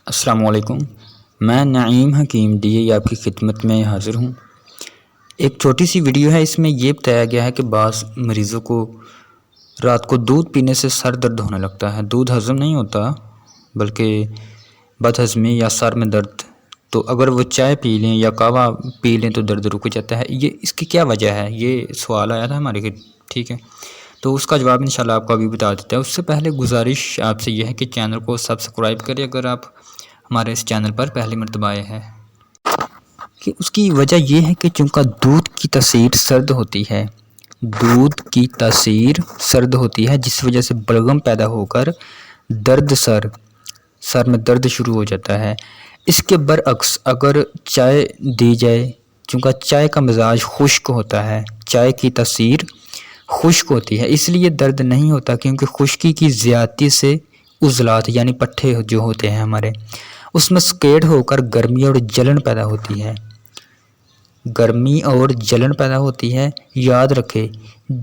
السلام علیکم، میں نعیم حکیم ڈی اے آپ کی خدمت میں حاضر ہوں۔ ایک چھوٹی سی ویڈیو ہے، اس میں یہ بتایا گیا ہے کہ بعض مریضوں کو رات کو دودھ پینے سے سر درد ہونے لگتا ہے۔ دودھ ہضم نہیں ہوتا بلکہ بد ہضمی یا سر میں درد، تو اگر وہ چائے پی لیں یا قہوہ پی لیں تو درد رک جاتا ہے۔ اس کی کیا وجہ ہے؟ یہ سوال آیا تھا ہمارے، ٹھیک ہے، تو اس کا جواب انشاءاللہ آپ کو ابھی بتا دیتا ہے۔ اس سے پہلے گزارش آپ سے یہ ہے کہ چینل کو سبسکرائب کریں اگر آپ ہمارے اس چینل پر پہلی مرتبہ آئے ہیں۔ کہ اس کی وجہ یہ ہے کہ چونکہ دودھ کی تاثیر سرد ہوتی ہے، دودھ کی تاثیر سرد ہوتی ہے، جس وجہ سے بلغم پیدا ہو کر درد سر میں درد شروع ہو جاتا ہے۔ اس کے برعکس اگر چائے دی جائے، چونکہ چائے کا مزاج خشک ہوتا ہے، چائے کی تاثیر خشک ہوتی ہے، اس لیے درد نہیں ہوتا، کیونکہ خشکی کی زیادتی سے عضلات یعنی پٹھے جو ہوتے ہیں ہمارے، اس میں سکیڈ ہو کر گرمی اور جلن پیدا ہوتی ہے۔ گرمی اور جلن پیدا ہوتی ہے۔ یاد رکھے،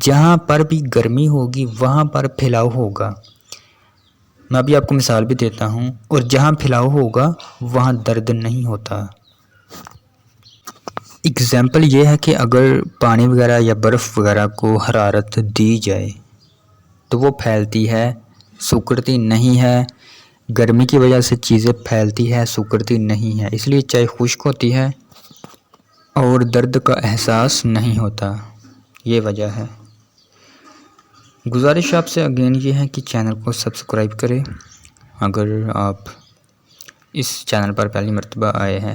جہاں پر بھی گرمی ہوگی وہاں پر پھیلاؤ ہوگا۔ میں ابھی آپ کو مثال بھی دیتا ہوں، اور جہاں پھیلاؤ ہوگا وہاں درد نہیں ہوتا۔ اگزامپل یہ ہے کہ اگر پانی وغیرہ یا برف وغیرہ کو حرارت دی جائے تو وہ پھیلتی ہے، سکڑتی نہیں ہے۔ گرمی کی وجہ سے چیزیں پھیلتی ہے، سکڑتی نہیں ہے، اس لیے چائے خشک ہوتی ہے اور درد کا احساس نہیں ہوتا۔ یہ وجہ ہے۔ گزارش آپ سے اگین یہ ہے کہ چینل کو سبسکرائب کریں اگر آپ اس چینل پر پہلی مرتبہ آئے ہیں۔